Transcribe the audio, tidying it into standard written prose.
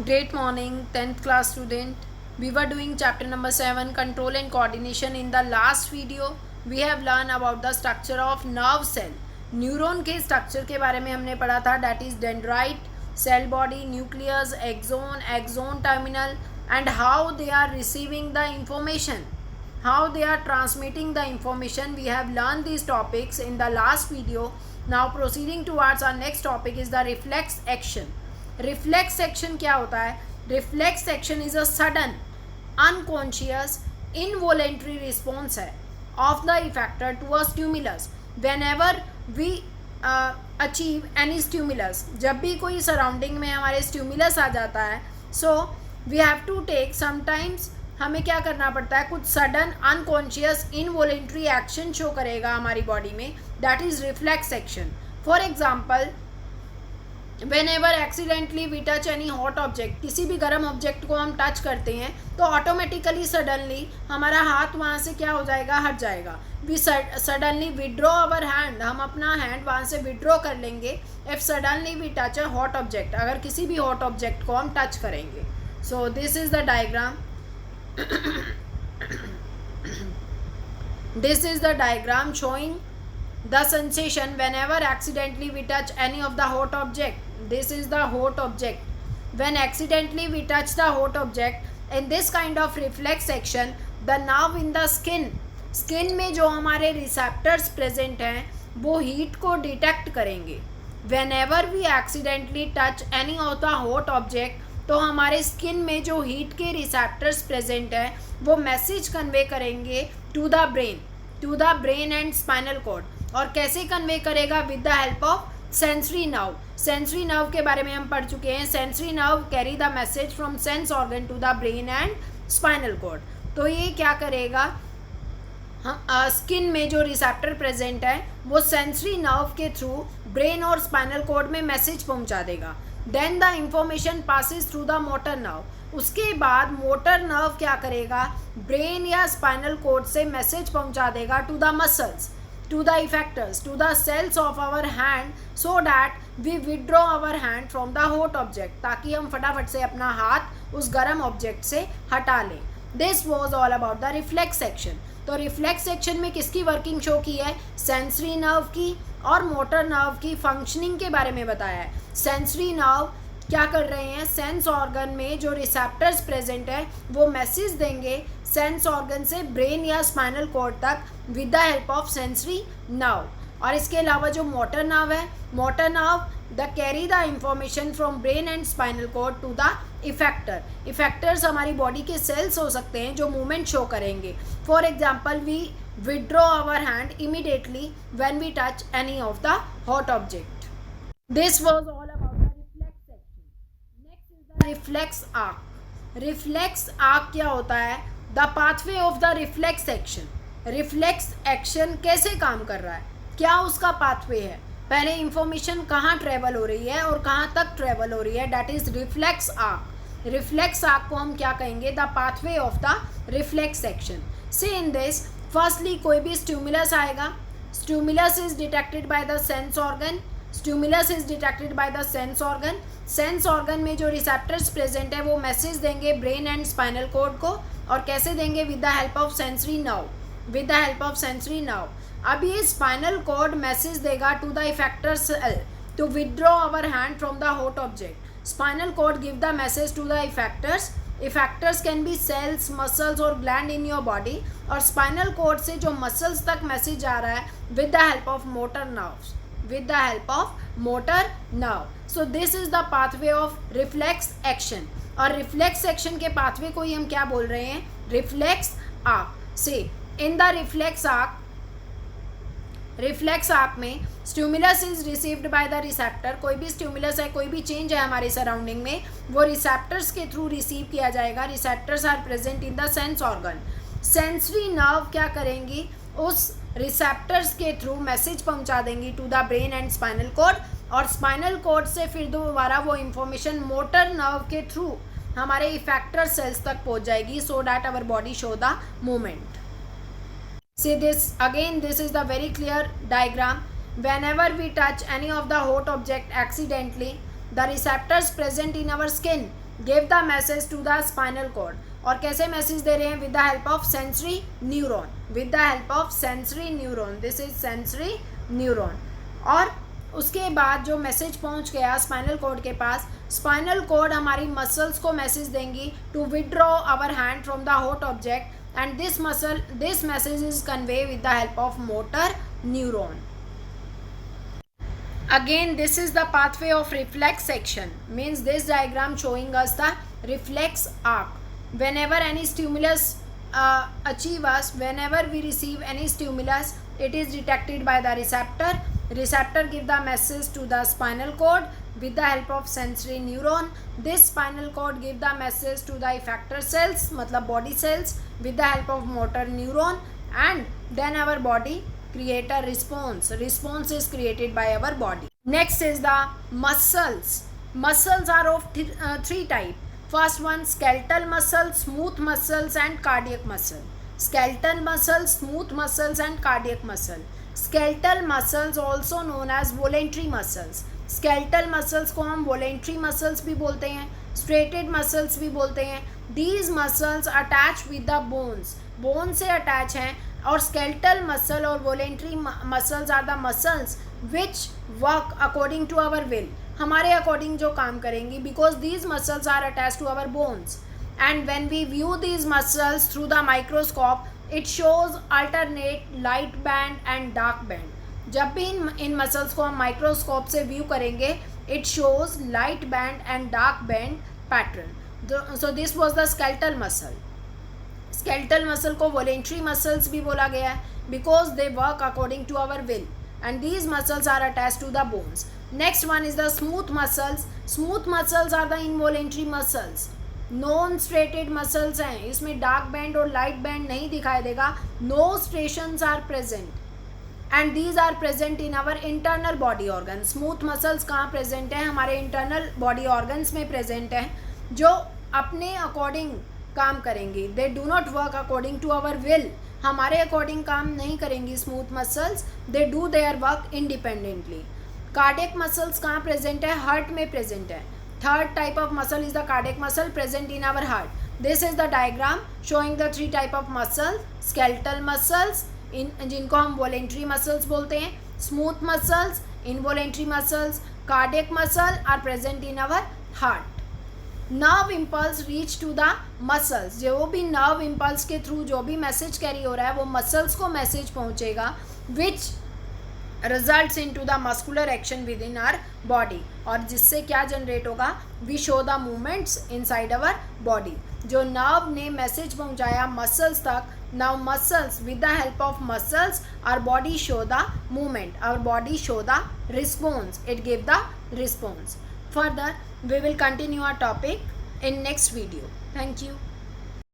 Great morning, 10th class student. We were doing chapter number 7, control and coordination. In the last video, we have learned about the structure of nerve cell. Neuron के structure के बारे में हमने पढ़ा था, that is dendrite, cell body, nucleus, axon terminal, and how they are receiving the information, how they are transmitting the information. We have learned these topics in the last video. Now proceeding towards our next topic is the reflex action. Reflex action क्या होता है? Reflex action is a sudden unconscious involuntary response है of the effector to a stimulus whenever we achieve any stimulus. जब भी कोई surrounding में हमारे stimulus आ जाता है, so we have to take sometimes हमें क्या करना पड़ता है, कुछ sudden unconscious involuntary action show करेगा हमारी बॉडी में, that is reflex action. For example, whenever accidentally we touch any hot object, किसी भी गर्म ऑब्जेक्ट को हम टच करते हैं तो ऑटोमेटिकली सडनली हमारा हाथ वहाँ से क्या हो जाएगा, हट जाएगा. We suddenly withdraw our hand, हम अपना हैंड वहाँ से विड्रॉ कर लेंगे. If suddenly we touch a hot object, अगर किसी भी हॉट ऑब्जेक्ट को हम टच करेंगे. So this is the diagram. This is the diagram showing the sensation whenever accidentally we touch any of the hot object. This is the hot object. When accidentally we touch the hot object, in this kind of reflex action, the nerve in the skin में जो हमारे receptors present हैं वो heat को detect करेंगे. Whenever we accidentally touch any of the hot object, तो हमारे skin में जो हीट के रिसेप्टर्स प्रेजेंट हैं वो मैसेज कन्वे करेंगे to the brain and spinal cord. और कैसे कन्वे करेगा? With the help of sensory nerve. Sensory nerve के बारे में हम पढ़ चुके हैं. Sensory nerve carry the message from sense organ to the brain and spinal cord. तो ये क्या करेगा, हम स्किन में जो रिसेप्टर प्रेजेंट है वो सेंसरी नर्व के थ्रू ब्रेन और स्पाइनल कॉर्ड में मैसेज पहुंचा देगा. Then the information passes through the motor nerve. उसके बाद मोटर नर्व क्या करेगा, ब्रेन या स्पाइनल कॉर्ड से मैसेज पहुंचा देगा to the muscles, to the effectors, to the cells of our hand, so that we withdraw our hand from the hot object, ताकि हम फटाफट से अपना हाथ उस गर्म ऑब्जेक्ट से हटा लें. This was all about the reflex action. तो रिफ्लेक्स एक्शन में किसकी वर्किंग शो की है? सेंसरी नर्व की और मोटर नर्व की फंक्शनिंग के बारे में बताया है. सेंसरी नर्व क्या कर रहे हैं, सेंस ऑर्गन में जो रिसेप्टर्स प्रेजेंट है वो मैसेज देंगे सेंस ऑर्गन से ब्रेन या स्पाइनल कॉर्ड तक with the help of sensory nerve. और इसके अलावा जो मोटर नर्व है, motor nerve the carry the information from brain and spinal cord to the effector. Effectors हमारी बॉडी के सेल्स हो सकते हैं जो मूवमेंट शो करेंगे. For example, we withdraw our hand immediately when we touch any of the hot object. This was all about reflex arc. Reflex arc क्या होता है? The pathway of the reflex action. Reflex action कैसे काम कर रहा है, क्या उसका पाथवे है, पहले इंफॉर्मेशन कहाँ ट्रेवल हो रही है और कहाँ तक ट्रेवल हो रही है, that is reflex arc. Reflex arc को हम क्या कहेंगे? The pathway of the reflex action. See in this, firstly कोई भी स्टिमुलस आएगा, stimulus is detected by the sense organ. Stimulus is detected by the sense organ. Sense organ में जो receptors present है वो मैसेज देंगे ब्रेन एंड स्पाइनल कॉर्ड को. और कैसे देंगे? With the help of sensory nerve, with the help of sensory nerve. अब ये स्पाइनल कॉर्ड मैसेज देगा to the effector cell to withdraw our hand from the hot object. Spinal cord give the message to the effectors. Effectors can be cells, muscles और gland in your body. और spinal cord से जो muscles तक message आ रहा है with the help of motor nerves, with the help of motor nerve. So this is the pathway of reflex action. और reflex action के pathway को ही हम क्या बोल रहे हैं? reflex arc. See, in the reflex arc में stimulus is received by the receptor. कोई भी stimulus है, कोई भी change है हमारे surrounding में, वो receptors के through receive किया जाएगा. receptors are present in the sense organ. sensory nerve क्या करेंगी? उस रिसेप्टर्स के थ्रू मैसेज पहुंचा देंगी to the brain and spinal cord. और स्पाइनल कॉर्ड से फिर दोबारा वो इंफॉर्मेशन मोटर नर्व के थ्रू हमारे इफेक्टर सेल्स तक पहुंच जाएगी, so that our body show the movement. See this again, this is the very clear diagram. whenever we touch any of the hot object accidentally, the receptors present in our skin give the message to the spinal cord. और कैसे message दे रहे हैं? With the help of sensory neuron. With the help of sensory neuron. This is sensory neuron. और उसके बाद जो message पहुंच गया स्पाइनल कॉर्ड के पास, स्पाइनल कॉर्ड हमारी मसल्स को मैसेज देंगी to withdraw our hand from the hot object, and this message is convey with the help of motor neuron. Again, this is the pathway of reflex action. Means this diagram showing us the reflex arc. Whenever any stimulus achieve us, whenever we receive any stimulus, it is detected by the receptor. Receptor give the message to the spinal cord with the help of sensory neuron. This spinal cord give the message to the effector cells, मतलब body cells, with the help of motor neuron, and then our body create a response. Response is created by our body. Next is the muscles. Muscles are of three type. First one, skeletal muscle, smooth muscles, and cardiac muscle. Skeletal muscle, smooth muscles, and cardiac muscle. Skeletal muscles also known as voluntary muscles. Skeletal muscles को हम voluntary muscles भी बोलते हैं, straighted muscles भी बोलते हैं. These muscles attach with the bones. Bone से attach हैं. और skeletal muscle और voluntary muscles are the muscles which work according to our will. हमारे according जो काम करेंगी, because these muscles are attached to our bones. And when we view these muscles through the microscope, it shows alternate light band and dark band. जब भी इन muscles को हम microscope से view करेंगे, it shows light band and dark band pattern. So this was the skeletal muscle. Skeletal muscle को voluntary muscles भी बोला गया है, because they work according to our will, and these muscles are attached to the bones. Next one is the smooth muscles. Smooth muscles are the involuntary muscles. Non striated muscles हैं, इसमें dark band और light band नहीं दिखाई देगा. No striations are present, and these are present in our internal body organ. Smooth muscles कहाँ present हैं? हमारे internal body organs में प्रेजेंट हैं, जो अपने अकॉर्डिंग काम करेंगी. They do not work according to our will. हमारे अकॉर्डिंग काम नहीं करेंगी smooth muscles. They do their work independently. Cardiac muscles कहाँ प्रेजेंट है? हार्ट में प्रेजेंट है. Third type of muscle is the cardiac muscle present in our heart. This is the diagram showing the three type of muscle. Skeletal muscles, जिनको हम voluntary muscles बोलते हैं. Smooth muscles, involuntary muscles. Cardiac muscle are present in our heart. Nerve impulse reach to the muscles. जो भी nerve impulse के through जो भी message carry हो रहा है, वो मसल्स को मैसेज पहुंचेगा, which results in to the muscular action within our body. और जिससे क्या जनरेट होगा? We show the movements inside our body. जो नर्व ने मैसेज पहुंचाया मसल्स तक, now muscles with the help of muscles our body show the movement, our body show the response, it give the response. Further, we will continue our topic in next video. Thank you.